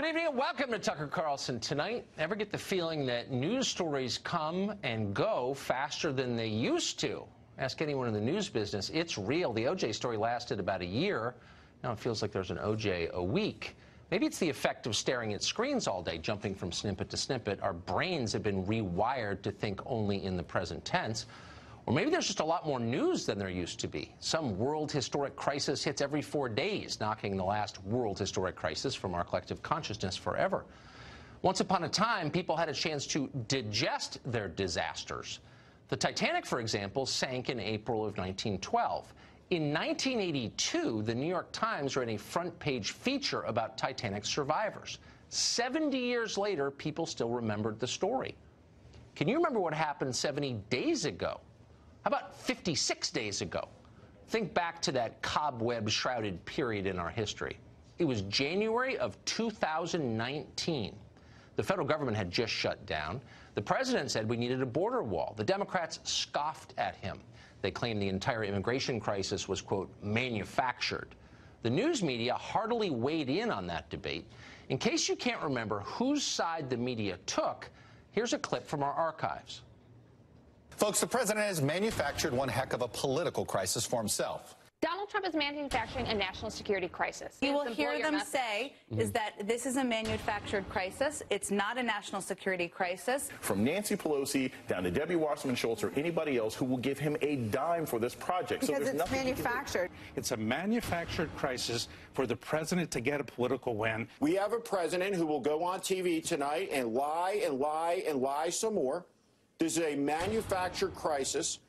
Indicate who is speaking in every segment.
Speaker 1: Good evening and welcome to Tucker Carlson Tonight. Ever get the feeling that news stories come and go faster than they used to? Ask anyone in the news business. It's real. The OJ story lasted about a year. Now it feels like there's an OJ a week. Maybe it's the effect of staring at screens all day, jumping from snippet to snippet. Our brains have been rewired to think only in the present tense. Or maybe there's just a lot more news than there used to be. Some world historic crisis hits every 4 days, knocking the last world historic crisis from our collective consciousness forever. Once upon a time, people had a chance to digest their disasters. The Titanic, for example, sank in April of 1912. In 1982, the New York Times ran a front-page feature about Titanic survivors. 70 years later, people still remembered the story. Can you remember what happened 70 days ago? How about 56 days ago? Think back to that cobweb-shrouded period in our history. It was January of 2019. The federal government had just shut down. The president said we needed a border wall. The Democrats scoffed at him. They claimed the entire immigration crisis was, quote, manufactured. The news media heartily weighed in on that debate. In case you can't remember whose side the media took, here's a clip from our archives.
Speaker 2: Folks, the president has manufactured one heck of a political crisis for himself.
Speaker 3: Donald Trump is manufacturing a national security crisis.
Speaker 4: You will hear them say is that this is a manufactured crisis. It's not a national security crisis.
Speaker 5: From Nancy Pelosi down to Debbie Wasserman Schultz or anybody else who will give him a dime for this project.
Speaker 6: Because so it's manufactured.
Speaker 7: It's a manufactured crisis for the president to get a political win.
Speaker 8: We have a president who will go on TV tonight and lie and lie and lie some more. This is a manufactured crisis.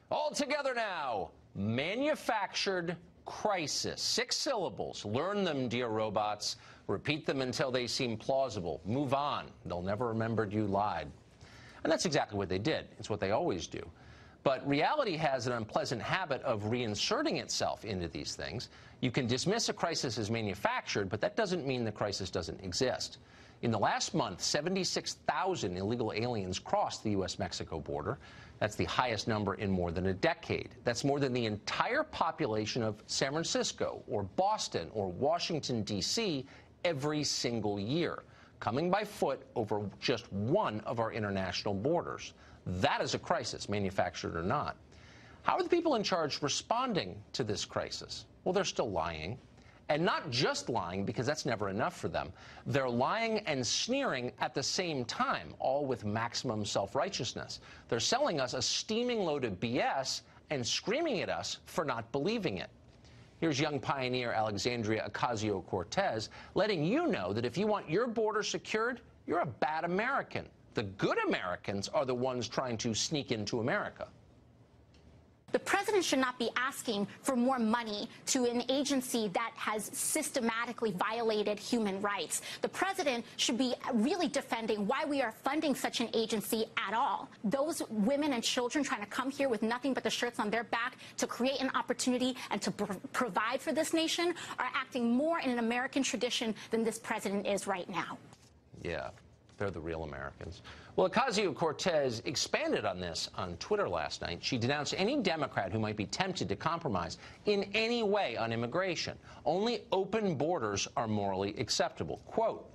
Speaker 1: All together now. Manufactured crisis. 6 syllables. Learn them, dear robots. Repeat them until they seem plausible. Move on. They'll never remember you lied. And that's exactly what they did. It's what they always do. But reality has an unpleasant habit of reinserting itself into these things. You can dismiss a crisis as manufactured, but that doesn't mean the crisis doesn't exist. In the last month, 76,000 illegal aliens crossed the U.S.-Mexico border. That's the highest number in more than a decade. That's more than the entire population of San Francisco or Boston or Washington, D.C. every single year, coming by foot over just one of our international borders. That is a crisis, manufactured or not. How are the people in charge responding to this crisis? Well, they're still lying. And not just lying, because that's never enough for them. They're lying and sneering at the same time, all with maximum self-righteousness. They're selling us a steaming load of BS and screaming at us for not believing it. Here's young pioneer Alexandria Ocasio-Cortez letting you know that if you want your border secured, you're a bad American. The good Americans are the ones trying to sneak into America.
Speaker 9: The president should not be asking for more money to an agency that has systematically violated human rights. The president should be really defending why we are funding such an agency at all. Those women and children trying to come here with nothing but the shirts on their back to create an opportunity and to provide for this nation are acting more in an American tradition than this president is right now.
Speaker 1: Yeah. They're the real Americans. Well, Ocasio-Cortez expanded on this on Twitter last night. She denounced any Democrat who might be tempted to compromise in any way on immigration. Only open borders are morally acceptable. Quote,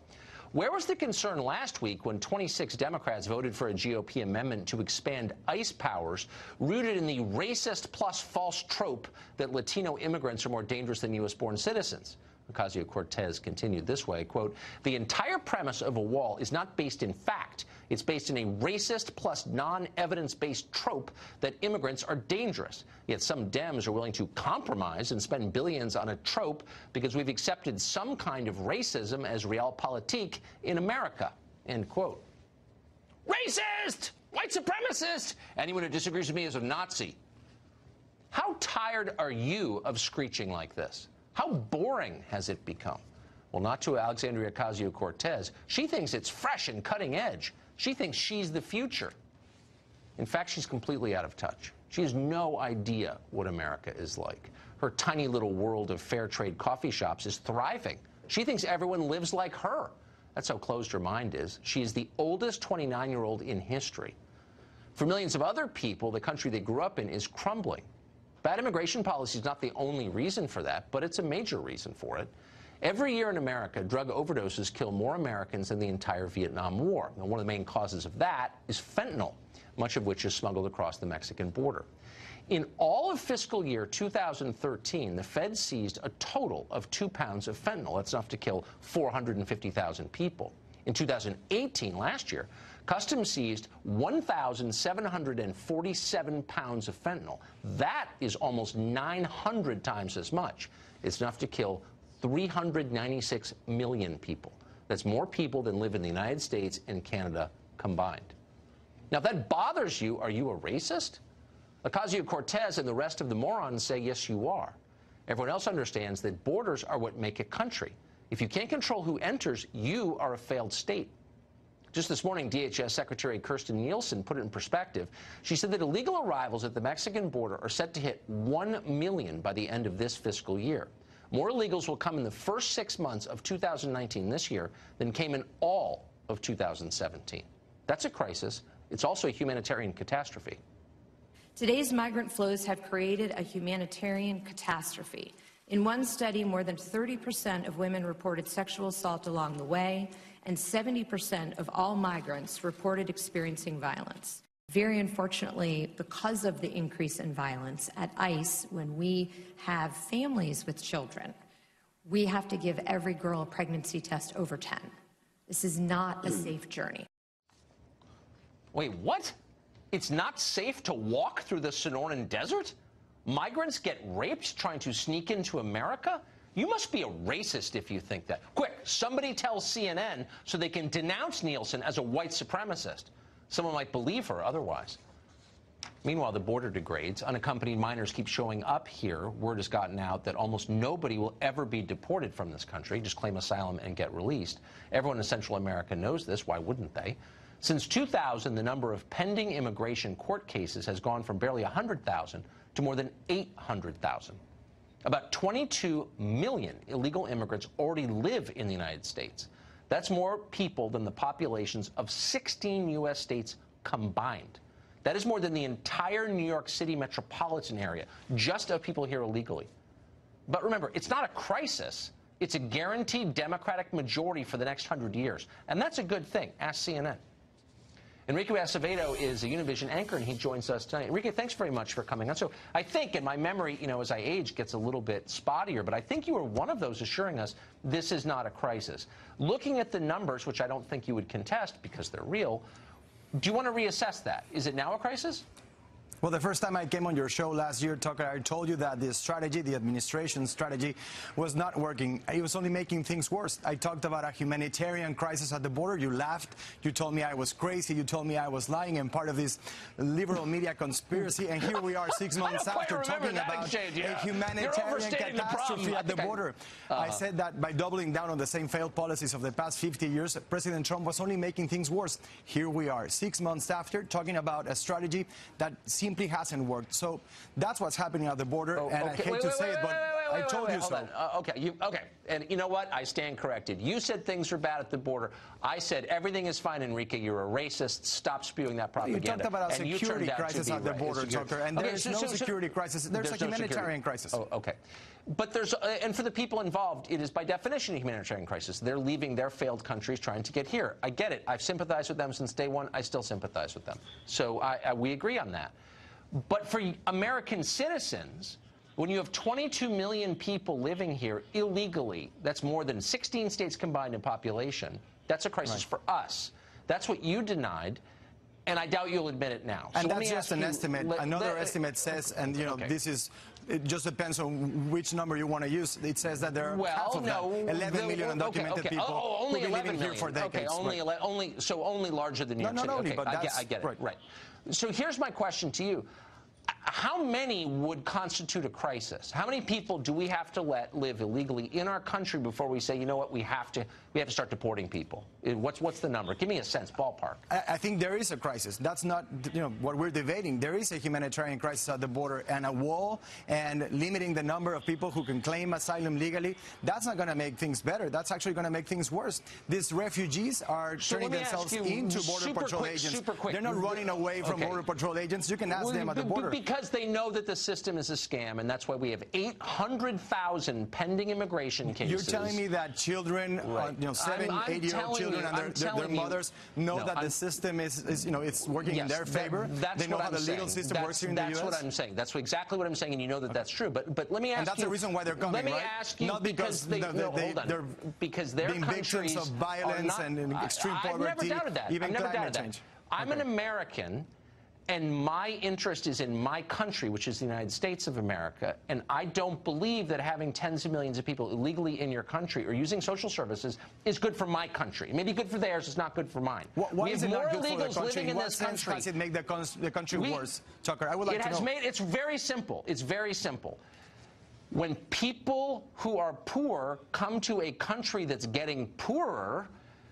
Speaker 1: where was the concern last week when 26 Democrats voted for a GOP amendment to expand ICE powers rooted in the racist plus false trope that Latino immigrants are more dangerous than U.S.-born citizens? Ocasio-Cortez continued this way, quote, the entire premise of a wall is not based in fact. It's based in a racist plus non-evidence-based trope that immigrants are dangerous. Yet some Dems are willing to compromise and spend billions on a trope because we've accepted some kind of racism as realpolitik in America, end quote. Racist! White supremacist! Anyone who disagrees with me is a Nazi. How tired are you of screeching like this? How boring has it become? Well, not to Alexandria Ocasio-Cortez. She thinks it's fresh and cutting edge. She thinks she's the future. In fact, she's completely out of touch. She has no idea what America is like. Her tiny little world of fair trade coffee shops is thriving. She thinks everyone lives like her. That's how closed her mind is. She is the oldest 29-year-old in history. For millions of other people, the country they grew up in is crumbling. Bad immigration policy is not the only reason for that, but it's a major reason for it. Every year in America, drug overdoses kill more Americans than the entire Vietnam War. Now, one of the main causes of that is fentanyl, much of which is smuggled across the Mexican border. In all of fiscal year 2013, the Fed seized a total of 2 pounds of fentanyl. That's enough to kill 450,000 people. In 2018, last year, Customs seized 1,747 pounds of fentanyl. That is almost 900 times as much. It's enough to kill 396 million people. That's more people than live in the United States and Canada combined. Now, if that bothers you, are you a racist? Ocasio-Cortez and the rest of the morons say, yes, you are. Everyone else understands that borders are what make a country. If you can't control who enters, you are a failed state. Just this morning, DHS Secretary Kirstjen Nielsen put it in perspective. She said that illegal arrivals at the Mexican border are set to hit 1 million by the end of this fiscal year. More illegals will come in the first 6 months of 2019 this year than came in all of 2017. That's a crisis. It's also a humanitarian catastrophe.
Speaker 6: Today's migrant flows have created a humanitarian catastrophe. In one study, more than 30% of women reported sexual assault along the way, and 70% of all migrants reported experiencing violence. Very unfortunately, because of the increase in violence at ICE, when we have families with children, we have to give every girl a pregnancy test over 10. This is not a safe journey.
Speaker 1: Wait, what? It's not safe to walk through the Sonoran Desert? Migrants get raped trying to sneak into America? You must be a racist if you think that. Quick, somebody tell CNN so they can denounce Nielsen as a white supremacist. Someone might believe her otherwise. Meanwhile, the border degrades. Unaccompanied minors keep showing up here. Word has gotten out that almost nobody will ever be deported from this country. Just claim asylum and get released. Everyone in Central America knows this. Why wouldn't they? Since 2000, the number of pending immigration court cases has gone from barely 100,000 to more than 800,000. About 22 million illegal immigrants already live in the United States. That's more people than the populations of 16 U.S. states combined. That is more than the entire New York City metropolitan area, just of people here illegally. But remember, it's not a crisis. It's a guaranteed Democratic majority for the next 100 years. And that's a good thing. Ask CNN. Enrique Acevedo is a Univision anchor, and he joins us tonight. Enrique, thanks very much for coming on. So I think, and my memory, as I age, gets a little bit spottier, but I think you were one of those assuring us this is not a crisis. Looking at the numbers, which I don't think you would contest because they're real, do you want to reassess that? Is it now a crisis?
Speaker 10: Well, the first time I came on your show last year, Tucker, I told you that the strategy, the administration strategy, was not working. It was only making things worse. I talked about a humanitarian crisis at the border. You laughed. You told me I was crazy. You told me I was lying and part of this liberal media conspiracy. And here we are 6 months after talking about a humanitarian catastrophe at the border. I said that by doubling down on the same failed policies of the past 50 years, President Trump was only making things worse. Here we are 6 months after talking about a strategy that simply hasn't worked. So that's what's happening at the border, and I hate to say it, but I told you so.
Speaker 1: Okay, and you know what? I stand corrected. You said things are bad at the border. I said everything is fine, Enrique. You're a racist. Stop spewing that propaganda.
Speaker 10: You talked about a security crisis at the border, Tucker, and there is no security crisis. There's a humanitarian crisis.
Speaker 1: Oh, okay. But there's, and for the people involved, it is by definition a humanitarian crisis. They're leaving their failed countries trying to get here. I get it. I've sympathized with them since day one. I still sympathize with them. So we agree on that. But for American citizens, when you have 22 million people living here illegally, that's more than 16 states combined in population, that's a crisis for us. That's what you denied, and I doubt you'll admit it now.
Speaker 10: And so that's just an estimate. Another estimate says, and this is, it just depends on which number you want to use. It says that there are half of that, 11 million undocumented people who have been living here for decades.
Speaker 1: So only larger than New York City.
Speaker 10: Not only, but that's,
Speaker 1: I get it. Right. So here's my question to you. How many would constitute a crisis? How many people do we have to let live illegally in our country before we say, you know what, we have to start deporting people? What's the number? Give me a sense, ballpark.
Speaker 10: I think there is a crisis. That's not what we're debating. There is a humanitarian crisis at the border, and a wall and limiting the number of people who can claim asylum legally, that's not going to make things better. That's actually going to make things worse. These refugees are turning themselves into Border Patrol agents. They're not running away from Border Patrol agents. You can ask them at the border.
Speaker 1: Because they know that the system is a scam, and that's why we have 800,000 pending immigration cases.
Speaker 10: You're telling me that children,
Speaker 1: right.
Speaker 10: 7, 8-year-old children and their mothers know that the system is it's working in their favor? They know how the legal system works here in the U.S.?
Speaker 1: That's what I'm saying. That's exactly what I'm saying, and you know that that's true. But let me ask you...
Speaker 10: And that's the reason why they're coming,
Speaker 1: right? Let me
Speaker 10: right?
Speaker 1: ask you,
Speaker 10: not because they're
Speaker 1: because their
Speaker 10: being victims of violence and extreme poverty,
Speaker 1: I've never doubted that.
Speaker 10: even climate change.
Speaker 1: I'm an American, and my interest is in my country, which is the United States of America, and I don't believe that having tens of millions of people illegally in your country or using social services is good for my country. It may be good for theirs, it's not good for mine.
Speaker 10: Why is it not good for the country?
Speaker 1: Living in this country.
Speaker 10: Does it make the country worse, Tucker? I would like to know.
Speaker 1: It's very simple. It's very simple. When people who are poor come to a country that's getting poorer,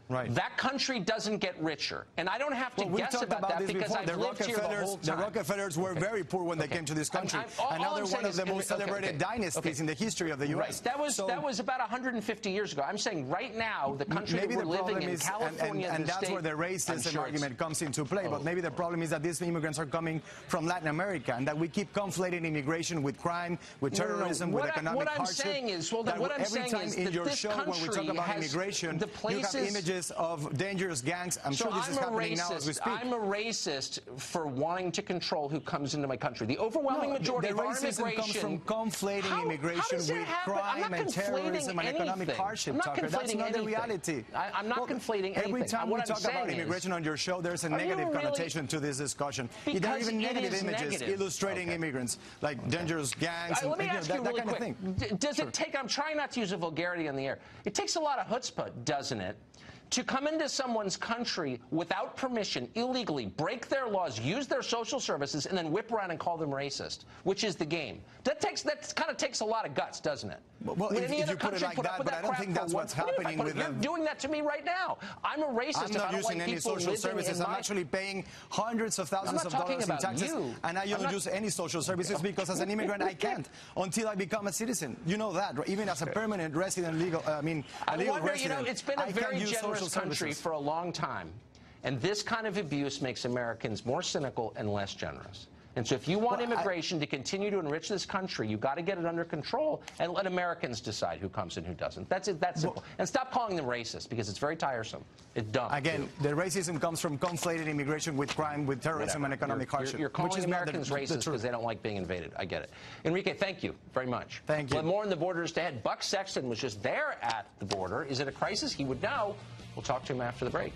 Speaker 1: right. That country doesn't get richer. And I don't have to guess about that because I've lived here the whole time.
Speaker 10: The Rockefellers were very poor when they came to this country. And now they're one of the most celebrated dynasties in the history of the U.S.
Speaker 1: Right. That was about 150 years ago. I'm saying right now, the country that we're living in, California,
Speaker 10: and that's where the racism argument comes into play. But maybe the problem is that these immigrants are coming from Latin America and that we keep conflating immigration with crime, with terrorism, with economic hardship.
Speaker 1: What I'm saying is, every time
Speaker 10: in your show when we talk about immigration, you have images of dangerous gangs. I'm sure this is happening now as we speak.
Speaker 1: I'm a racist for wanting to control who comes into my country. The overwhelming majority of our immigration
Speaker 10: comes from conflating immigration with crime and terrorism and economic hardship, Tucker. That's not the reality.
Speaker 1: I'm not conflating anything.
Speaker 10: Every time we talk about immigration on your show, there's a negative connotation to this discussion. There are even negative images illustrating immigrants, like dangerous gangs
Speaker 1: and
Speaker 10: that kind of thing.
Speaker 1: Does it take, I'm trying not to use a vulgarity on the air, it takes a lot of chutzpah, doesn't it, to come into someone's country without permission, illegally, break their laws, use their social services, and then whip around and call them racist, which is the game. That kind of takes a lot of guts, doesn't it?
Speaker 10: Well, if you put it like that, but I don't think that's what's happening with them.
Speaker 1: You're doing that to me right now. I'm a racist.
Speaker 10: I'm not using any social services. I'm actually paying hundreds of thousands of dollars in taxes, and I don't use any social services because as an immigrant I can't until I become a citizen. You know that, right? Even as a permanent resident, a legal resident.
Speaker 1: You know, it's been a very generous country for a long time, and this kind of abuse makes Americans more cynical and less generous. And so if you want immigration to continue to enrich this country, you've got to get it under control and let Americans decide who comes and who doesn't. That's it. That's simple. And stop calling them racist because it's very tiresome. It's dumb.
Speaker 10: Again, the racism comes from conflated immigration with crime, with terrorism and economic hardship.
Speaker 1: You're calling Americans racist because they don't like being invaded. I get it. Enrique, thank you very much.
Speaker 10: Thank you.
Speaker 1: We'll have more on the borders to head. Buck Sexton was just there at the border. Is it a crisis? He would know. We'll talk to him after the break.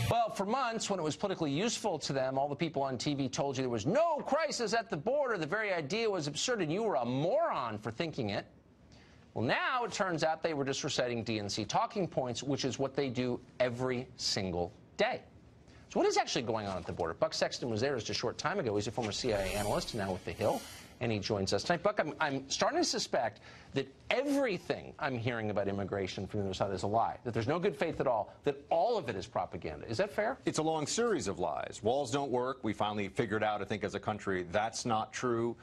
Speaker 1: Well, for months, when it was politically useful to them, all the people on TV told you there was no crisis at the border. The very idea was absurd, and you were a moron for thinking it. Well, now it turns out they were just reciting DNC talking points, which is what they do every single day. So what is actually going on at the border? Buck Sexton was there just a short time ago. He's a former CIA analyst, now with The Hill, and he joins us tonight. Buck, I'm starting to suspect that everything I'm hearing about immigration from the other side is a lie, that there's no good faith at all, that all of it is propaganda. Is that fair?
Speaker 11: It's a long series of lies. Walls don't work. We finally figured out, I think, as a country, that's not true.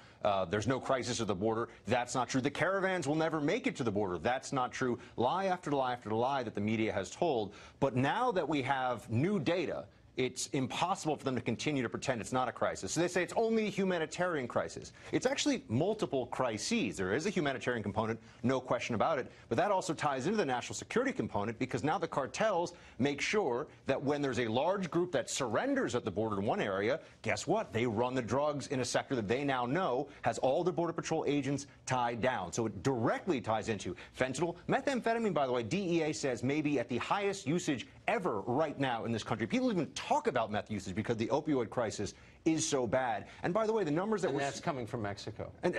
Speaker 11: There's no crisis at the border. That's not true. The caravans will never make it to the border. That's not true. Lie after lie after lie that the media has told. But now that we have new data, it's impossible for them to continue to pretend it's not a crisis. So they say it's only a humanitarian crisis. It's actually multiple crises. There is a humanitarian component, no question about it, but that also ties into the national security component because now the cartels make sure that when there's a large group that surrenders at the border in one area, guess what? They run the drugs in a sector that they now know has all the Border Patrol agents tied down. So it directly ties into fentanyl. Methamphetamine, by the way, DEA says maybe at the highest usage ever right now in this country. People even talk about meth usage because the opioid crisis is so bad. And by the way, the numbers that
Speaker 1: that's coming from Mexico.
Speaker 11: And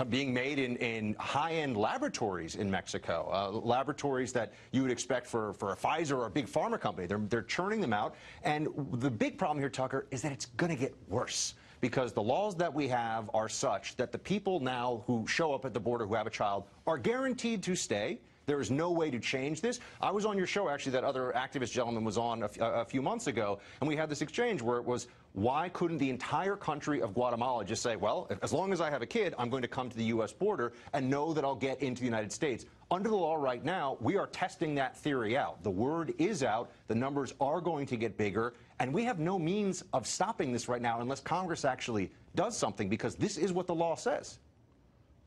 Speaker 11: being made in high-end laboratories in Mexico, laboratories that you would expect for a Pfizer or a big pharma company. They're churning them out. And the big problem here, Tucker, is that it's going to get worse because the laws that we have are such that the people now who show up at the border who have a child are guaranteed to stay. There is no way to change this. I was on your show, actually, that other activist gentleman was on a few months ago, and we had this exchange where it was, why couldn't the entire country of Guatemala just say, well, as long as I have a kid, I'm going to come to the U.S. border and know that I'll get into the United States? Under the law right now, we are testing that theory out. The word is out. The numbers are going to get bigger. And we have no means of stopping this right now unless Congress actually does something, because this is what the law says.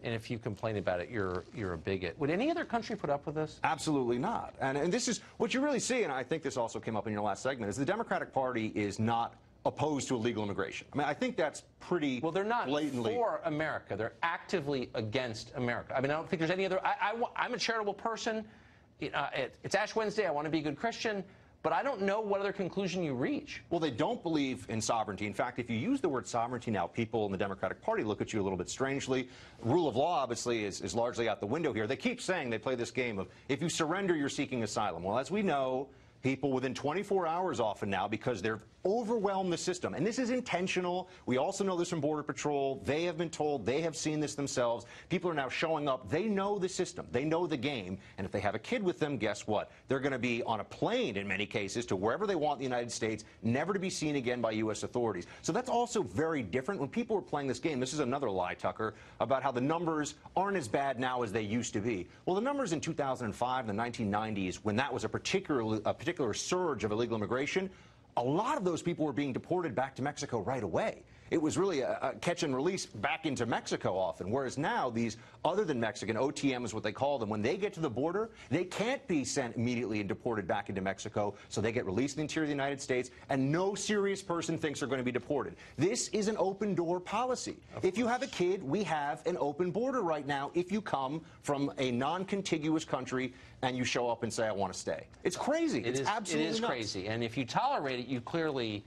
Speaker 1: And if you complain about it, you're a bigot. Would any other country put up with this?
Speaker 11: Absolutely not. And this is what you really see, and I think this also came up in your last segment, is the Democratic Party is not opposed to illegal immigration. I mean, I think that's pretty
Speaker 1: Well, they're not
Speaker 11: blatantly
Speaker 1: for America. They're actively against America. I mean, I don't think there's any other... I'm a charitable person. It's Ash Wednesday. I want to be a good Christian. But I don't know what other conclusion you reach.
Speaker 11: Well, they don't believe in sovereignty. In fact, if you use the word sovereignty now, people in the Democratic Party look at you a little bit strangely. Rule of law, obviously, is largely out the window here. They keep saying, they play this game of, if you surrender, you're seeking asylum. Well, as we know, people within 24 hours often now, because they've overwhelmed the system. And this is intentional. We also know this from Border Patrol. They have been told, they have seen this themselves. People are now showing up. They know the system. They know the game. And if they have a kid with them, guess what? They're going to be on a plane, in many cases, to wherever they want in the United States, never to be seen again by U.S. authorities. So that's also very different. When people were playing this game, this is another lie, Tucker, about how the numbers aren't as bad now as they used to be. Well, the numbers in 2005, the 1990s, when that was a particular surge of illegal immigration, a lot of those people were being deported back to Mexico right away. It was really a catch and release back into Mexico often, whereas now these other than Mexican, OTM is what they call them, when they get to the border, they can't be sent immediately and deported back into Mexico, so they get released in the interior of the United States, and no serious person thinks they're going to be deported. This is an open door policy. If you have a kid, we have an open border right now if you come from a non-contiguous country and you show up and say, I want to stay. It's crazy. It's absolutely
Speaker 1: nuts. Crazy. And if you tolerate it, you clearly...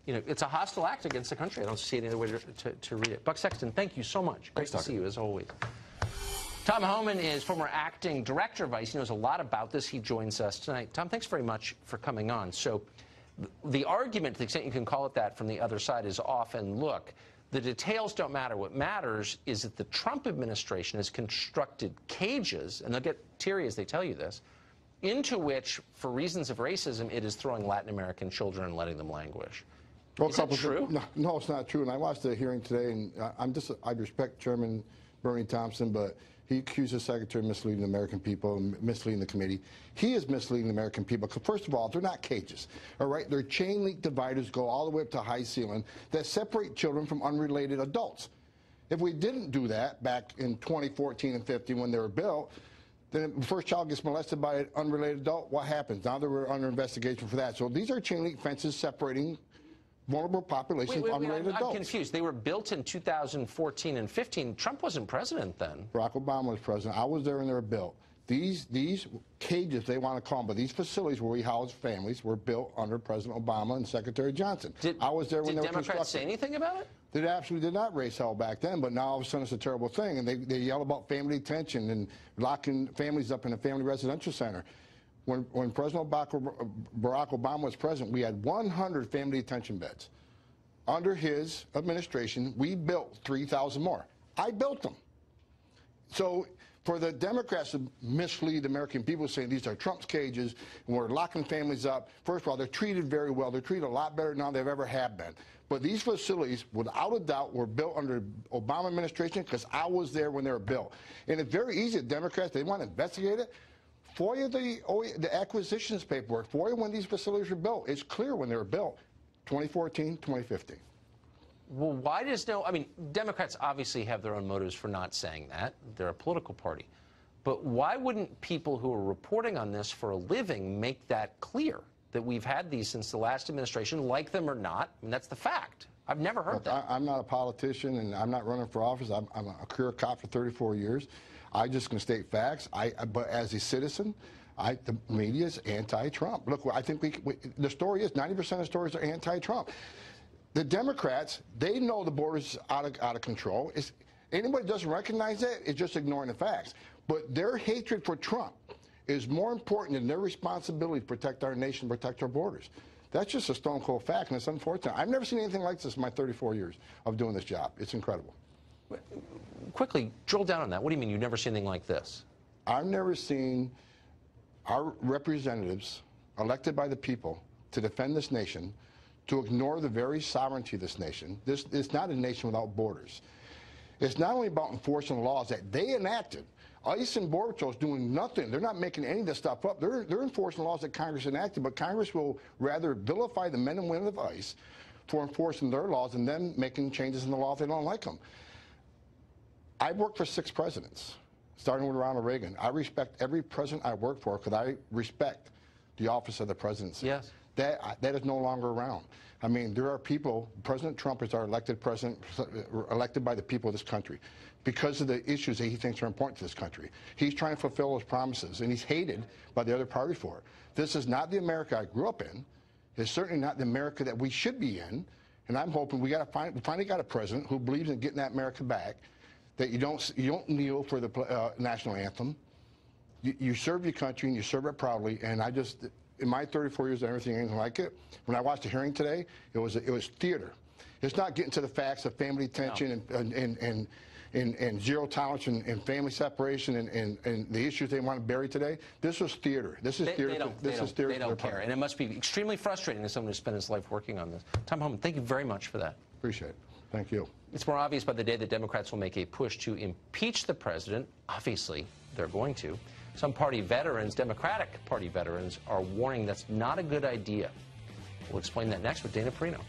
Speaker 1: You know, it's a hostile act against the country. I don't see any other way to read it. Buck Sexton, thank you so much. Great to see you, as always. Tom Homan is former acting director of ICE. He knows a lot about this. He joins us tonight. Tom, thanks very much for coming on. So the argument, to the extent you can call it that, from the other side is often, look, the details don't matter. What matters is that the Trump administration has constructed cages, and they'll get teary as they tell you this, into which, for reasons of racism, it is throwing Latin American children and letting them languish.
Speaker 12: Well,
Speaker 1: is that true?
Speaker 12: No, it's not true. And I watched the hearing today, and I respect Chairman Bernie Thompson, but he accused the Secretary of misleading the American people and misleading the committee. He is misleading the American people because, first of all, they're not cages, all right? They're chain link dividers, go all the way up to high ceiling, that separate children from unrelated adults. If we didn't do that back in 2014 and 15 when they were built, then the first child gets molested by an unrelated adult, what happens? Now they were under investigation for that. So these are chain link fences separating vulnerable populations, unrelated adults.
Speaker 1: I'm confused. They were built in 2014 and 15. Trump wasn't president then.
Speaker 12: Barack Obama was president. I was there when they were built. These cages, they want to call them, but these facilities where we house families were built under President Obama and Secretary Johnson. I was there when they were constructed.
Speaker 1: Did Democrats say anything about it?
Speaker 12: They absolutely did not raise hell back then, but now all of a sudden it's a terrible thing. And they yell about family detention and locking families up in a family residential center. When President Barack Obama was president, we had 100 family detention beds. Under his administration, we built 3,000 more. I built them. So for the Democrats to mislead the American people saying these are Trump's cages and we're locking families up, first of all, they're treated very well. They're treated a lot better now than they've ever have been. But these facilities, without a doubt, were built under the Obama administration because I was there when they were built. And it's very easy. The Democrats, they want to investigate it. FOIA the acquisitions paperwork. FOIA when these facilities were built. It's clear when they were built, 2014, 2015.
Speaker 1: Well, why does I mean, Democrats obviously have their own motives for not saying that. They're a political party. But why wouldn't people who are reporting on this for a living make that clear, that we've had these since the last administration, like them or not? I mean, that's the fact. I've never heard that.
Speaker 12: I'm not a politician, and I'm not running for office. I'm a career cop for 34 years. I just can state facts. But as a citizen, the media is anti-Trump. Look, I think the story is 90% of stories are anti-Trump. The Democrats, they know the border's out of control. Anybody who doesn't recognize that is just ignoring the facts. But their hatred for Trump is more important than their responsibility to protect our nation, protect our borders. That's just a stone cold fact, and it's unfortunate. I've never seen anything like this in my 34 years of doing this job. It's incredible.
Speaker 1: Quickly, drill down on that. What do you mean you've never seen anything like this?
Speaker 12: I've never seen our representatives elected by the people to defend this nation, to ignore the very sovereignty of this nation. It's not a nation without borders. It's not only about enforcing laws that they enacted ICE and Border Patrol is doing nothing. They're not making any of this stuff up. They're enforcing laws that Congress enacted, but Congress will rather vilify the men and women of ICE for enforcing their laws and then making changes in the law if they don't like them. I've worked for 6 presidents, starting with Ronald Reagan. I respect every president I work for because I respect the office of the presidency.
Speaker 1: Yes.
Speaker 12: That is no longer around. I mean, there are people, President Trump is our elected president, elected by the people of this country because of the issues that he thinks are important to this country. He's trying to fulfill his promises, and he's hated by the other party for it. This is not the America I grew up in. It's certainly not the America that we should be in, and I'm hoping we finally got a president who believes in getting that America back, that you don't kneel for the national anthem. You serve your country, and you serve it proudly, and in my 34 years of everything anything like it, when I watched the hearing today, it was theater. It's not getting to the facts of family tension and zero tolerance and family separation and the issues they want to bury today. This was theater. This is theater.
Speaker 1: They don't care, and it must be extremely frustrating as someone who spent his life working on this. Tom Homan, thank you very much for that.
Speaker 12: Appreciate it. Thank you.
Speaker 1: It's more obvious by the day that Democrats will make a push to impeach the president. Obviously, they're going to. Some party veterans, Democratic Party veterans, are warning that's not a good idea. We'll explain that next with Dana Perino.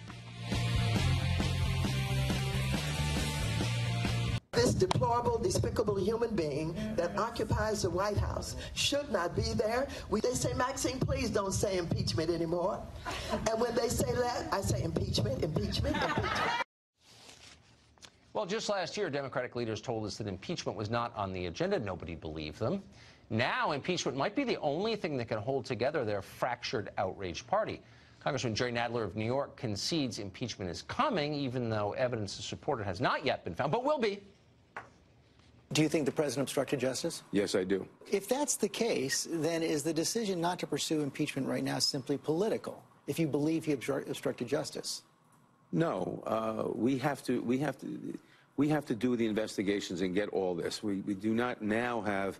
Speaker 13: This deplorable, despicable human being that occupies the White House should not be there. They say, Maxine, please don't say impeachment anymore. And when they say that, I say impeachment, impeachment, impeachment.
Speaker 1: Well, just last year, Democratic leaders told us that impeachment was not on the agenda. Nobody believed them. Now, impeachment might be the only thing that can hold together their fractured, outraged party. Congressman Jerry Nadler of New York concedes impeachment is coming, even though evidence to support it has not yet been found, but will be.
Speaker 14: Do you think the president obstructed justice?
Speaker 15: Yes, I do.
Speaker 14: If that's the case, then is the decision not to pursue impeachment right now simply political, if you believe he obstructed justice?
Speaker 15: No, we have to do the investigations and get all this. We do not now have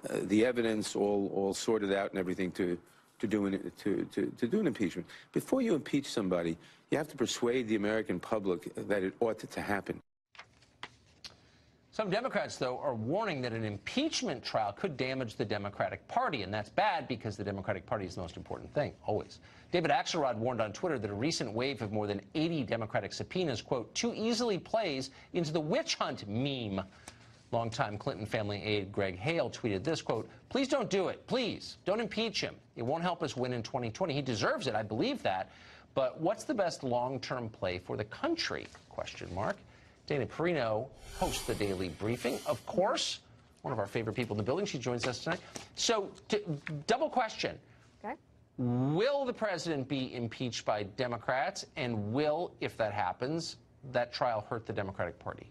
Speaker 15: the evidence all sorted out and everything to do an impeachment. Before you impeach somebody, you have to persuade the American public that it ought to happen.
Speaker 1: Some Democrats, though, are warning that an impeachment trial could damage the Democratic Party, and that's bad because the Democratic Party is the most important thing, always. David Axelrod warned on Twitter that a recent wave of more than 80 Democratic subpoenas, quote, too easily plays into the witch hunt meme. Longtime Clinton family aide Greg Hale tweeted this, quote, please don't do it. Please, don't impeach him. It won't help us win in 2020. He deserves it. I believe that. But what's the best long-term play for the country? Question mark. Dana Perino hosts the Daily Briefing, of course, one of our favorite people in the building. She joins us tonight. So, double question.
Speaker 3: Okay.
Speaker 1: Will the president be impeached by Democrats? And will, if that happens, that trial hurt the Democratic Party?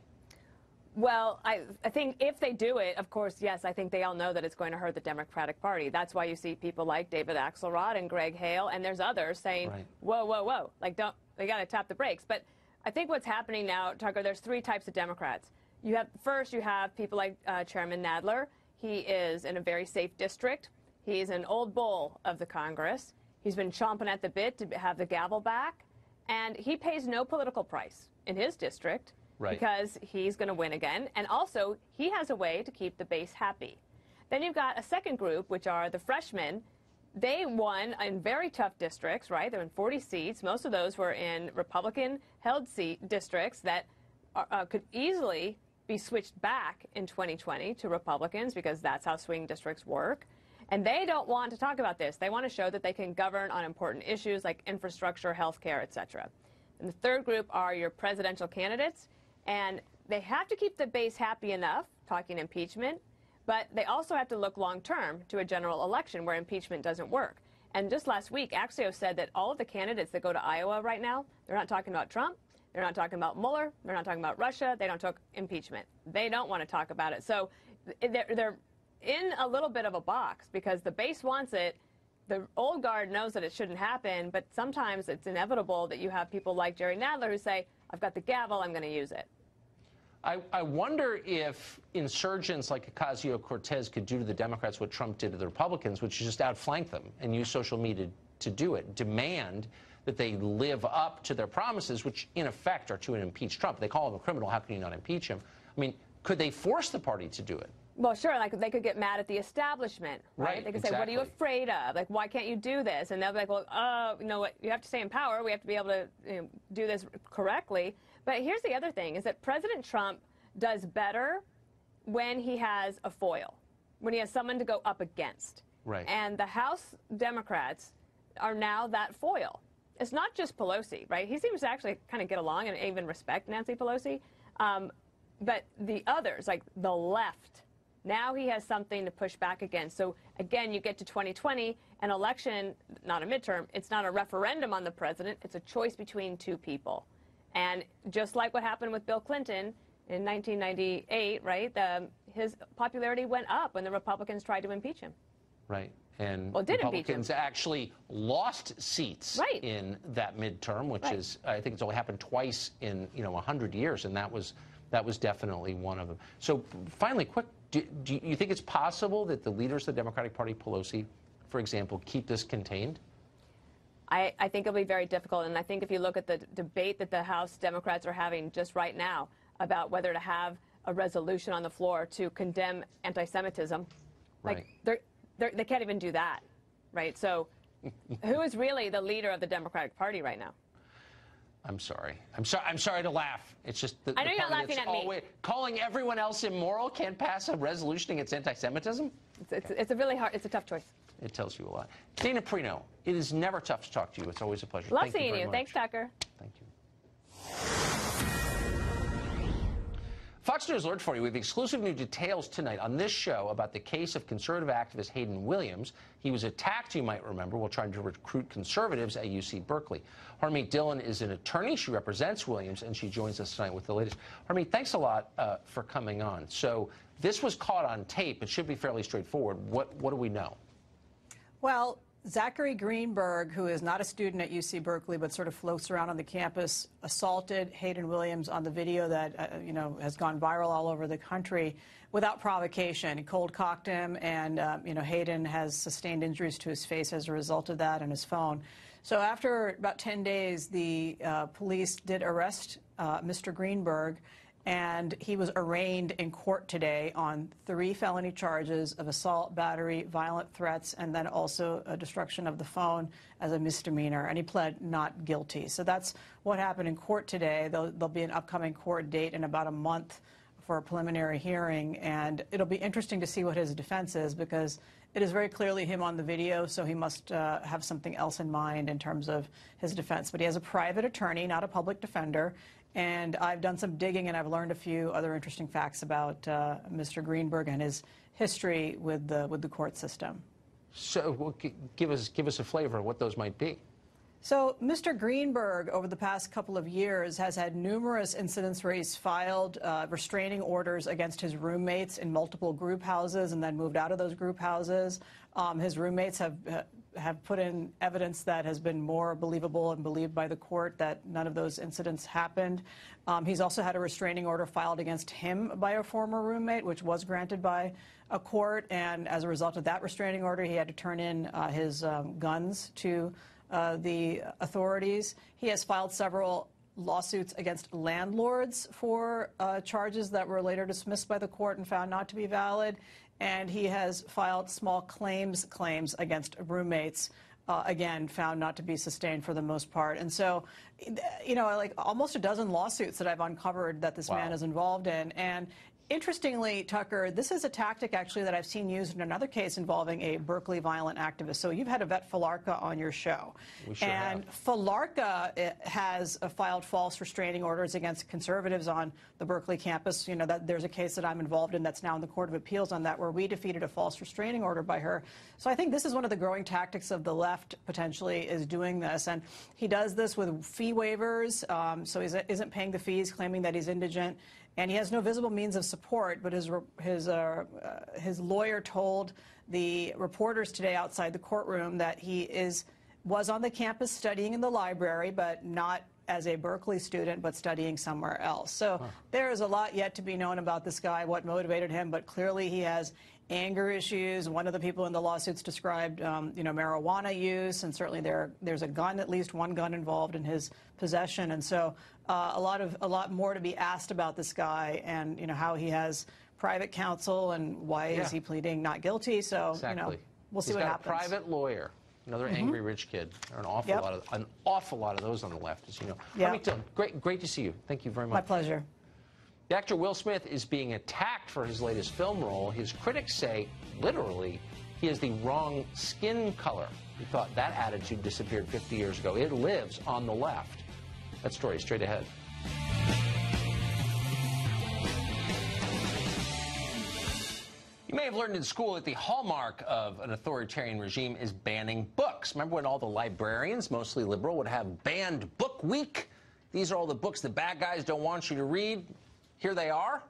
Speaker 16: Well, I think if they do it, of course, yes, I think they all know that it's going to hurt the Democratic Party. That's why you see people like David Axelrod and Greg Hale, and there's others saying, right, whoa, whoa, whoa, like, they got to tap the brakes. But I think what's happening now, Tucker, there's 3 types of Democrats. First, you have people like Chairman Nadler. He is in a very safe district. He's an old bull of the Congress. He's been chomping at the bit to have the gavel back. And he pays no political price in his district, right, because he's going to win again. And also, he has a way to keep the base happy. Then you've got a second group, which are the freshmen. They won in very tough districts, right? They're in 40 seats. Most of those were in Republican-held districts that could easily be switched back in 2020 to Republicans because that's how swing districts work. And they don't want to talk about this. They want to show that they can govern on important issues like infrastructure, health care, et cetera. And the third group are your presidential candidates. And they have to keep the base happy enough, talking impeachment, but they also have to look long-term to a general election where impeachment doesn't work. And just last week, Axios said that all of the candidates that go to Iowa right now, they're not talking about Trump, they're not talking about Mueller, they're not talking about Russia, they don't talk impeachment. They don't want to talk about it. So they're in a little bit of a box because the base wants it. The old guard knows that it shouldn't happen, but sometimes it's inevitable that you have people like Jerry Nadler who say, I've got the gavel, I'm going to use it.
Speaker 1: I wonder if insurgents like Ocasio-Cortez could do to the Democrats what Trump did to the Republicans, which is just outflank them and use social media to do it, demand that they live up to their promises, which in effect are to impeach Trump. They call him a criminal. How can you not impeach him? I mean, Could they force the party to do it?
Speaker 16: Well, sure, like they could get mad at the establishment, right? They could say, what are you afraid of? Like, why can't you do this? And they'll be like, well, you know what, you have to stay in power. We have to be able to do this correctly. But here's the other thing, is that President Trump does better when he has a foil, when he has someone to go up against.
Speaker 1: Right.
Speaker 16: And the House Democrats are now that foil. It's not just Pelosi, right? He seems to actually kind of get along and even respect Nancy Pelosi. But the others, like the left, now he has something to push back against. So, again, you get to 2020, an election, not a midterm, it's not a referendum on the president, it's a choice between two people. And just like what happened with Bill Clinton in 1998, right, his popularity went up when the Republicans tried to impeach him.
Speaker 1: Right. And
Speaker 16: did
Speaker 1: Republicans actually lost seats in that midterm, which is, I think it's only happened twice in, 100 years, and that was definitely one of them. So finally, quick, do you think it's possible that the leaders of the Democratic Party, Pelosi, for example, keep this contained?
Speaker 16: I think it'll be very difficult, and I think if you look at the debate that the House Democrats are having just right now about whether to have a resolution on the floor to condemn anti-Semitism, like they can't even do that, right? So who is really the leader of the Democratic Party right now?
Speaker 1: I'm sorry. I'm sorry to laugh. It's just
Speaker 16: I know you're not laughing at me.
Speaker 1: Calling everyone else immoral can't pass a resolution against anti-Semitism?
Speaker 16: It's a really hard, it's a tough choice.
Speaker 1: It tells you a lot. Dana Perino, it is never tough to talk to you. It's always a pleasure.
Speaker 16: Love seeing you. Thanks, Tucker.
Speaker 1: Thank you. Fox News alert for you with exclusive new details tonight on this show about the case of conservative activist Hayden Williams. He was attacked, you might remember, while trying to recruit conservatives at UC Berkeley. Harmeet Dillon is an attorney. She represents Williams, and she joins us tonight with the latest. Harmeet, thanks a lot for coming on. So this was caught on tape. It should be fairly straightforward. What do we know?
Speaker 17: Well, Zachary Greenberg, who is not a student at UC Berkeley but sort of floats around on the campus, assaulted Hayden Williams on the video that has gone viral all over the country without provocation. He cold-cocked him, and Hayden has sustained injuries to his face as a result of that and his phone. So after about 10 days, the police did arrest Mr. Greenberg, and he was arraigned in court today on 3 felony charges of assault, battery, violent threats, and then also a destruction of the phone as a misdemeanor, and he pled not guilty. So that's what happened in court today. There'll be an upcoming court date in about a month for a preliminary hearing, and it'll be interesting to see what his defense is, because it is very clearly him on the video, so he must have something else in mind in terms of his defense. But he has a private attorney, not a public defender. And I've done some digging, and I've learned a few other interesting facts about Mr. Greenberg and his history with the court system.
Speaker 1: So give us a flavor of what those might be.
Speaker 17: So Mr. Greenberg, over the past couple of years, has had numerous incidents where he's filed restraining orders against his roommates in multiple group houses and then moved out of those group houses. His roommates have put in evidence that has been more believable and believed by the court that none of those incidents happened. He's also had a restraining order filed against him by a former roommate, which was granted by a court. And as a result of that restraining order, he had to turn in his guns to the authorities. He has filed several lawsuits against landlords for charges that were later dismissed by the court and found not to be valid. And he has filed small claims against roommates, again, found not to be sustained for the most part. And so, like almost a dozen lawsuits that I've uncovered that this man is involved in. And interestingly, Tucker, this is a tactic actually that I've seen used in another case involving a Berkeley violent activist. So you've had Yvette Falarka on your show.
Speaker 1: We sure
Speaker 17: and
Speaker 1: have.
Speaker 17: Falarka has filed false restraining orders against conservatives on the Berkeley campus. That there's a case that I'm involved in that's now in the Court of Appeals on that, where we defeated a false restraining order by her. So I think this is one of the growing tactics of the left, potentially, is doing this. And he does this with fee waivers, so he isn't paying the fees, claiming that he's indigent. And he has no visible means of support, but his lawyer told the reporters today outside the courtroom that he was on the campus studying in the library, but not as a Berkeley student, but studying somewhere else. So there is a lot yet to be known about this guy, what motivated him, but clearly he has anger issues. One of the people in the lawsuits described, marijuana use, and certainly there's a gun, at least one gun involved in his possession. And so a lot more to be asked about this guy, and how he has private counsel and why is he pleading not guilty. So
Speaker 1: exactly.
Speaker 17: We'll see
Speaker 1: He's
Speaker 17: what
Speaker 1: got
Speaker 17: happens.
Speaker 1: A private lawyer. Another angry rich kid. There are an awful lot of those on the left, as you know. Great to see you. Thank you very much.
Speaker 17: My pleasure.
Speaker 1: The actor Will Smith is being attacked for his latest film role. His critics say, literally, he has the wrong skin color. He thought that attitude disappeared 50 years ago. It lives on the left. That story is straight ahead. You may have learned in school that the hallmark of an authoritarian regime is banning books. Remember when all the librarians, mostly liberal, would have banned book week? These are all the books the bad guys don't want you to read. Here they are.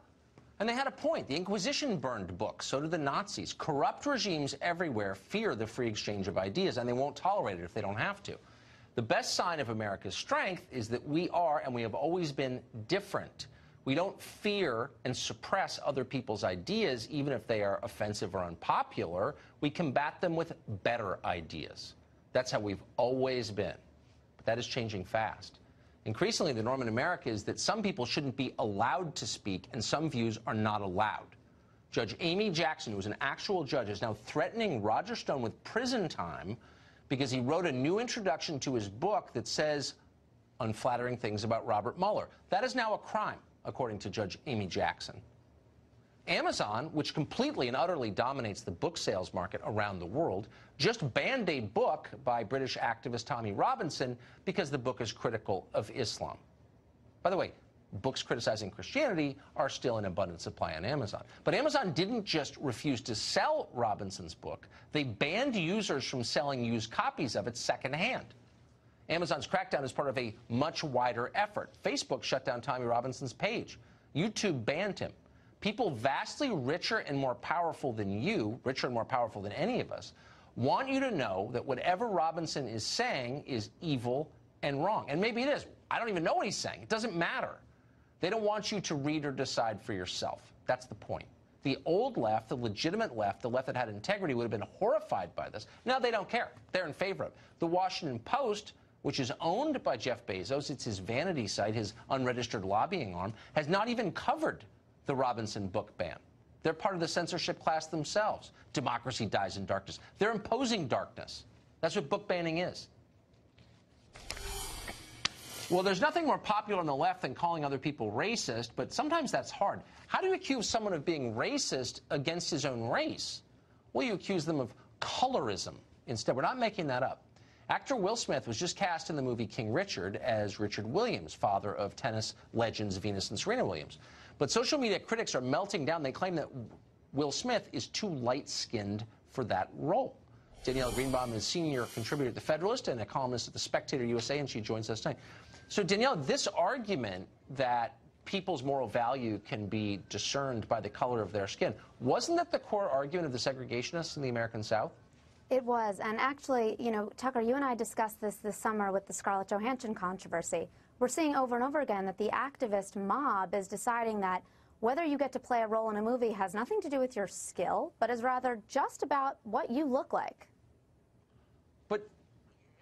Speaker 1: And they had a point. The Inquisition burned books. So did the Nazis. Corrupt regimes everywhere fear the free exchange of ideas, and they won't tolerate it if they don't have to. The best sign of America's strength is that we are, and we have always been, different. We don't fear and suppress other people's ideas, even if they are offensive or unpopular. We combat them with better ideas. That's how we've always been. But that is changing fast. Increasingly, the norm in America is that some people shouldn't be allowed to speak, and some views are not allowed. Judge Amy Jackson, who is an actual judge, is now threatening Roger Stone with prison time because he wrote a new introduction to his book that says unflattering things about Robert Mueller. That is now a crime, according to Judge Amy Jackson. Amazon, which completely and utterly dominates the book sales market around the world, just banned a book by British activist Tommy Robinson because the book is critical of Islam. By the way, books criticizing Christianity are still in abundant supply on Amazon. But Amazon didn't just refuse to sell Robinson's book. They banned users from selling used copies of it secondhand. Amazon's crackdown is part of a much wider effort. Facebook shut down Tommy Robinson's page. YouTube banned him. People vastly richer and more powerful than you, richer and more powerful than any of us, want you to know that whatever Robinson is saying is evil and wrong. And maybe it is. I don't even know what he's saying. It doesn't matter. They don't want you to read or decide for yourself. That's the point. The old left, the legitimate left, the left that had integrity, would have been horrified by this. Now they don't care. They're in favor of it. The Washington Post, which is owned by Jeff Bezos, it's his vanity site, his unregistered lobbying arm, has not even covered the Robinson book ban. They're part of the censorship class themselves. Democracy dies in darkness. They're imposing darkness. That's what book banning is. Well, there's nothing more popular on the left than calling other people racist, but sometimes that's hard. How do you accuse someone of being racist against his own race? Well, you accuse them of colorism instead. We're not making that up. Actor Will Smith was just cast in the movie King Richard as Richard Williams, father of tennis legends Venus and Serena Williams. But social media critics are melting down. They claim that Will Smith is too light-skinned for that role. Danielle Greenbaum is senior contributor at The Federalist and a columnist at The Spectator USA, and she joins us tonight. So, Danielle, this argument that people's moral value can be discerned by the color of their skin, wasn't that the core argument of the segregationists in the American South?
Speaker 18: It was. And actually, Tucker, you and I discussed this summer with the Scarlett Johansson controversy. We're seeing over and over again that the activist mob is deciding that whether you get to play a role in a movie has nothing to do with your skill, but is rather just about what you look like.
Speaker 1: But,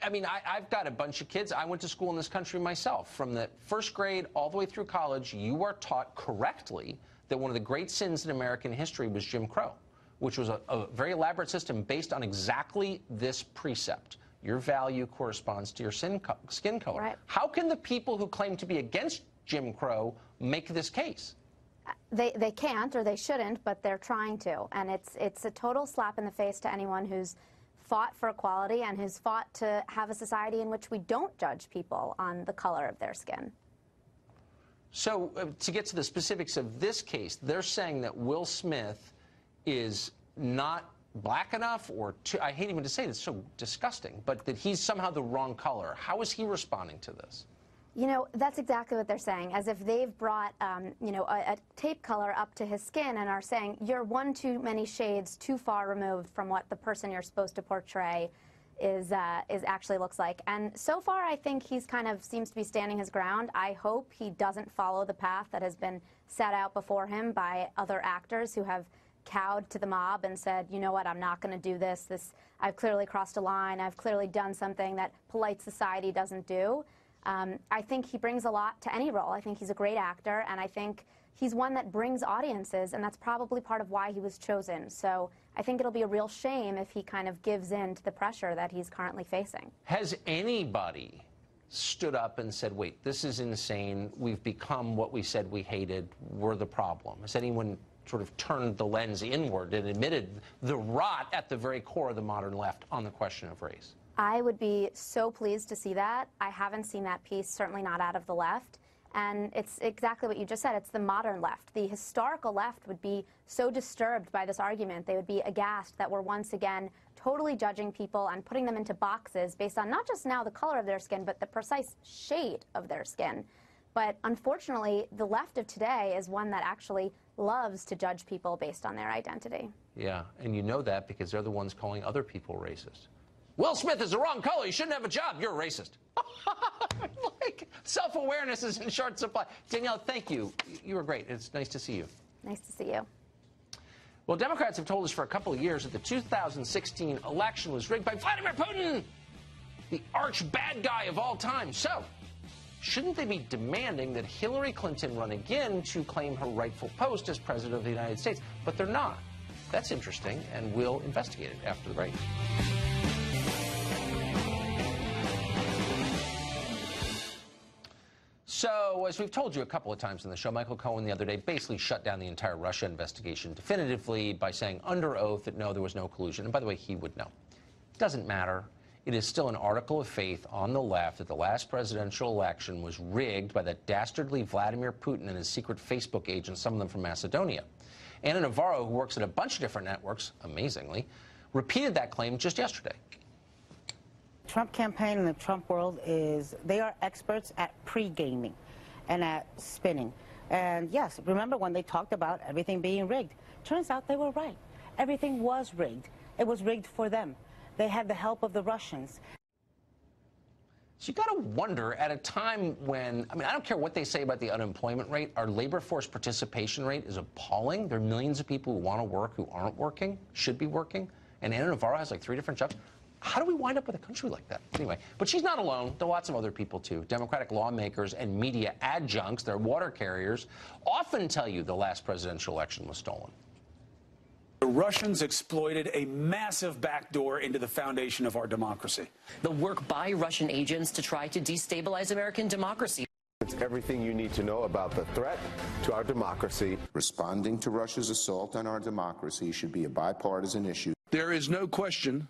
Speaker 1: I mean, I've got a bunch of kids. I went to school in this country myself. From the first grade all the way through college, you are taught correctly that one of the great sins in American history was Jim Crow, which was a very elaborate system based on exactly this precept. Your value corresponds to your skin color.
Speaker 18: Right.
Speaker 1: How can the people who claim to be against Jim Crow make this case?
Speaker 18: They can't, or they shouldn't, but they're trying to. And it's a total slap in the face to anyone who's fought for equality and who's fought to have a society in which we don't judge people on the color of their skin.
Speaker 1: So to get to the specifics of this case, they're saying that Will Smith is not black enough, or I hate even to say it, it's so disgusting, but that he's somehow the wrong color. How is he responding to this?
Speaker 18: That's exactly what they're saying, as if they've brought, a tape color up to his skin and are saying, you're one too many shades too far removed from what the person you're supposed to portray is actually looks like. And so far, I think he's kind of seems to be standing his ground. I hope he doesn't follow the path that has been set out before him by other actors who have cowed to the mob and said, you know what, I'm not going to do this. I've clearly crossed a line. I've clearly done something that polite society doesn't do. I think he brings a lot to any role. I think he's a great actor, and I think he's one that brings audiences, and that's probably part of why he was chosen. So I think it'll be a real shame if he kind of gives in to the pressure that he's currently facing.
Speaker 1: Has anybody stood up and said, wait, this is insane. We've become what we said we hated. We're the problem? Has anyone sort of turned the lens inward and admitted the rot at the very core of the modern left on the question of race?
Speaker 18: I would be so pleased to see that. I haven't seen that piece, certainly not out of the left. And it's exactly what you just said. It's the modern left. The historical left would be so disturbed by this argument. They would be aghast that we're once again totally judging people and putting them into boxes based on not just now the color of their skin, but the precise shade of their skin. But unfortunately, the left of today is one that actually loves to judge people based on their identity.
Speaker 1: Yeah, and you know that because they're the ones calling other people racist. Will Smith is the wrong color. He shouldn't have a job. You're a racist. Like, self-awareness is in short supply. Danielle, thank you. You were great. It's nice to see you.
Speaker 18: Nice to see you.
Speaker 1: Well, Democrats have told us for a couple of years that the 2016 election was rigged by Vladimir Putin, the arch bad guy of all time. So, shouldn't they be demanding that Hillary Clinton run again to claim her rightful post as president of the United States? But they're not. That's interesting, and we'll investigate it after the break. So, as we've told you a couple of times in the show, Michael Cohen the other day basically shut down the entire Russia investigation definitively by saying under oath that no, there was no collusion. And by the way, he would know. It doesn't matter. It is still an article of faith on the left that the last presidential election was rigged by that dastardly Vladimir Putin and his secret Facebook agents, some of them from Macedonia. Anna Navarro, who works at a bunch of different networks, amazingly, repeated that claim just yesterday.
Speaker 19: Trump campaign and the Trump world they are experts at pre-gaming and at spinning. And yes, remember when they talked about everything being rigged? Turns out they were right. Everything was rigged. It was rigged for them. They had the help of the Russians.
Speaker 1: So you got to wonder, at a time when, I mean, I don't care what they say about the unemployment rate, our labor force participation rate is appalling. There are millions of people who want to work who aren't working, should be working, and Anna Navarro has like 3 different jobs. How do we wind up with a country like that? Anyway, but she's not alone. There are lots of other people, too. Democratic lawmakers and media adjuncts, their water carriers, often tell you the last presidential election was stolen.
Speaker 20: The Russians exploited a massive backdoor into the foundation of our democracy.
Speaker 21: The work by Russian agents to try to destabilize American democracy.
Speaker 22: It's everything you need to know about the threat to our democracy.
Speaker 23: Responding to Russia's assault on our democracy should be a bipartisan issue.
Speaker 24: There is no question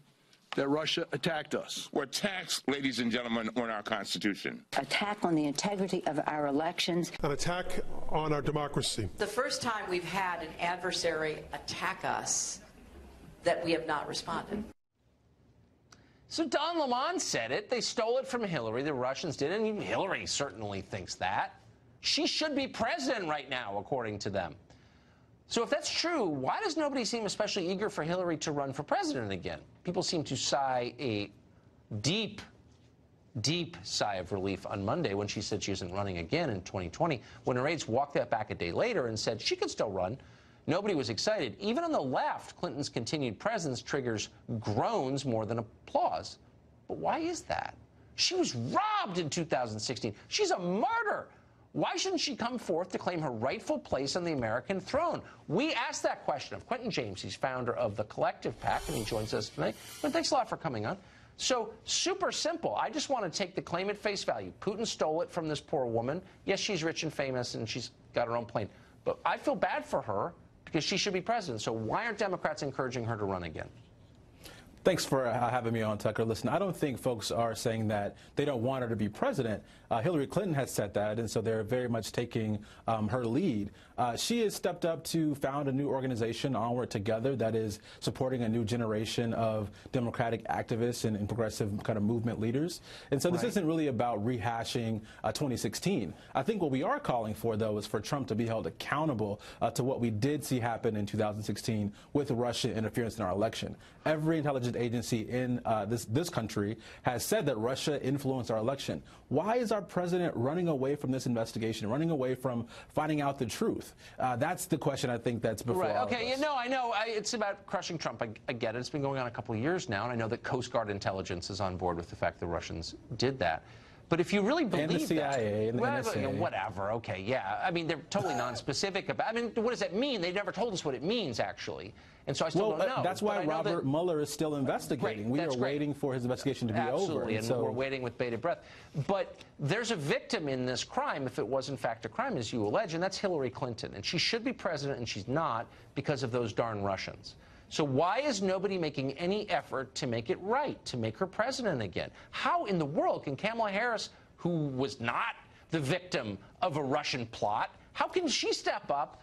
Speaker 24: that Russia attacked us.
Speaker 25: Or attacks, ladies and gentlemen, on our Constitution.
Speaker 26: Attack on the integrity of our elections.
Speaker 24: An attack on our democracy.
Speaker 27: The first time we've had an adversary attack us that we have not responded.
Speaker 1: So Don Lemon said it. They stole it from Hillary. The Russians did, and Hillary certainly thinks that. She should be president right now, according to them. So if that's true, why does nobody seem especially eager for Hillary to run for president again? People seem to sigh a deep, deep sigh of relief on Monday when she said she isn't running again in 2020, when her aides walked that back a day later and said she could still run. Nobody was excited. Even on the left, Clinton's continued presence triggers groans more than applause. But why is that? She was robbed in 2016. She's a martyr. Why shouldn't she come forth to claim her rightful place on the American throne? We asked that question of Quentin James. He's founder of the Collective PAC, and he joins us tonight. But thanks a lot for coming on. So, super simple. I just want to take the claim at face value. Putin stole it from this poor woman. Yes, she's rich and famous, and she's got her own plane. But I feel bad for her because she should be president. So why aren't Democrats encouraging her to run again?
Speaker 28: Thanks for having me on, Tucker. Listen, I don't think folks are saying that they don't want her to be president.
Speaker 2: Hillary Clinton has said that, and so they're very much taking her lead. She has stepped up to found a new organization, Onward Together, that is supporting a new generation of Democratic activists and progressive kind of movement leaders. And so this isn't really about rehashing 2016. I think what we are calling for, though, is for Trump to be held accountable to what we did see happen in 2016 with Russian interference in our election. Every intelligence agency in this country has said that Russia influenced our election. Why is our president running away from this investigation, running away from finding out the truth? That's the question I think that's before all of us.
Speaker 1: Okay, I know. It's about crushing Trump. I get it. It's been going on a couple of years now, and I know that Coast Guard intelligence is on board with the fact the Russians did that. But if you really believe
Speaker 2: and the CIA and the NSA.
Speaker 1: Whatever, okay, yeah. I mean, they're totally nonspecific about. I mean, what does that mean? They never told us what it means, actually. And so I still don't know.
Speaker 2: That's why Robert Mueller is still investigating. We are waiting for his investigation to be over.
Speaker 1: Absolutely, and we're waiting with bated breath. But there's a victim in this crime, if it was in fact a crime, as you allege, and that's Hillary Clinton. And she should be president, and she's not because of those darn Russians. So why is nobody making any effort to make it right, to make her president again? How in the world can Kamala Harris, who was not the victim of a Russian plot, how can she step up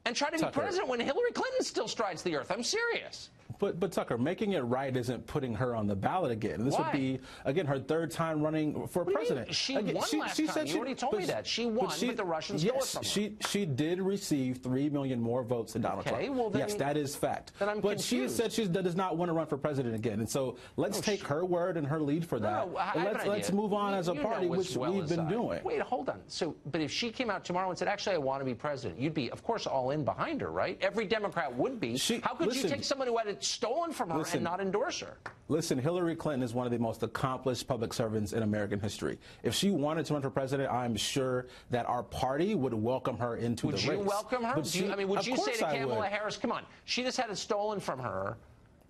Speaker 1: and try to be president when Hillary Clinton still strides the earth? I'm serious.
Speaker 2: But Tucker, making it right isn't putting her on the ballot again. This would be, again, her third time running for president.
Speaker 1: She won last time. You already told me that. She won, but the Russians stole it from her.
Speaker 2: She did receive 3 million more votes than Donald Trump.
Speaker 1: Well, then,
Speaker 2: yes, that is fact.
Speaker 1: Then I'm
Speaker 2: but
Speaker 1: confused.
Speaker 2: She said she does not want to run for president again. And so let's take her word and her lead for that. Let's move on as a party, which we've been doing.
Speaker 1: Wait, hold on. So, but if she came out tomorrow and said, actually, I want to be president, you'd be, of course, all in behind her, right? Every Democrat would be. How could you take someone who had it stolen from her and not endorse her?
Speaker 2: Listen, Hillary Clinton is one of the most accomplished public servants in American history. If she wanted to run for president, I'm sure that our party would welcome her into the race.
Speaker 1: Would you welcome her? Would you say to Kamala Harris, come on, she just had it stolen from her.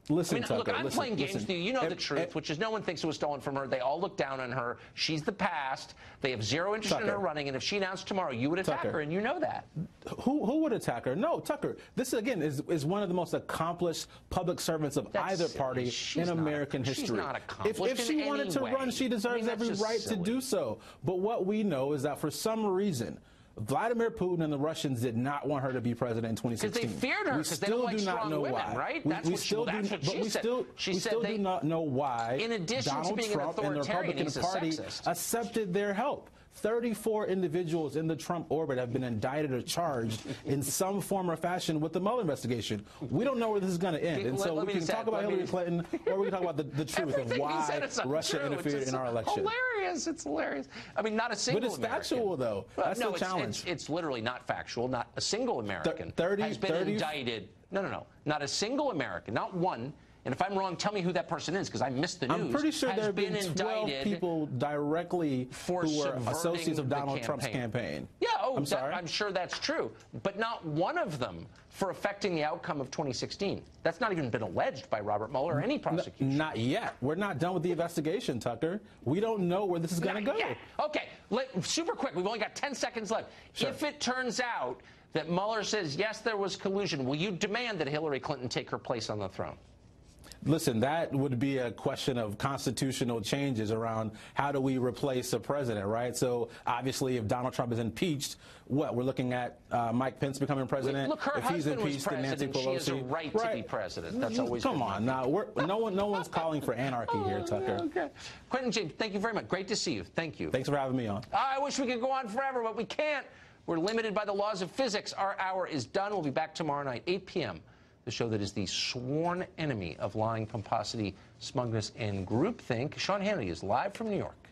Speaker 2: Listen,
Speaker 1: Tucker, look, I'm playing games with you. You know the truth, which is no one thinks it was stolen from her. They all look down on her. She's the past. They have zero interest in her running. And if she announced tomorrow, you would attack her, and you know that.
Speaker 2: Who would attack her? No, Tucker. This, again, is one of the most accomplished public servants of either party in American history.
Speaker 1: She's not accomplished
Speaker 2: if she wanted to run, she deserves every right to do so. But what we know is that for some reason, Vladimir Putin and the Russians did not want her to be president in 2016.
Speaker 1: Because they feared her, because they don't like strong women, right? That's what she said.
Speaker 2: We still do not know why
Speaker 1: in addition
Speaker 2: Donald
Speaker 1: to being
Speaker 2: Trump and the Republican Party accepted their help. 34 individuals in the Trump orbit have been indicted or charged in some form or fashion with the Mueller investigation. We don't know where this is going to end. And so we can talk about Hillary Clinton, or we can talk about the truth of why Russia interfered in our election.
Speaker 1: Hilarious. It's hilarious. I mean, not a single American.
Speaker 2: But it's factual, though. That's the challenge.
Speaker 1: It's literally not factual. Not a single American has been indicted. No. Not a single American. Not one. And if I'm wrong, tell me who that person is, because I missed the news.
Speaker 2: I'm pretty sure there have been 12 people directly who were associates of Donald Trump's campaign.
Speaker 1: Yeah,
Speaker 2: I'm sorry.
Speaker 1: I'm sure that's true. But not one of them for affecting the outcome of 2016. That's not even been alleged by Robert Mueller or any prosecution.
Speaker 2: Not yet. We're not done with the investigation, Tucker. We don't know where this is going to go.
Speaker 1: Okay, super quick. We've only got 10 seconds left. Sure. If it turns out that Mueller says, yes, there was collusion, will you demand that Hillary Clinton take her place on the throne?
Speaker 2: Listen, that would be a question of constitutional changes around how do we replace a president, right? So obviously, if Donald Trump is impeached, we're looking at Mike Pence becoming president.
Speaker 1: Look, her
Speaker 2: if he's
Speaker 1: husband
Speaker 2: impeached,
Speaker 1: was president.
Speaker 2: Nancy Pelosi,
Speaker 1: she has a right to be president. That's always
Speaker 2: come on now. No one's calling for anarchy here, Tucker.
Speaker 1: Okay. Quentin James, thank you very much. Great to see you. Thank you.
Speaker 2: Thanks for having me on.
Speaker 1: I wish we could go on forever, but we can't. We're limited by the laws of physics. Our hour is done. We'll be back tomorrow night, 8 p.m. The show that is the sworn enemy of lying, pomposity, smugness, and groupthink. Sean Hannity is live from New York.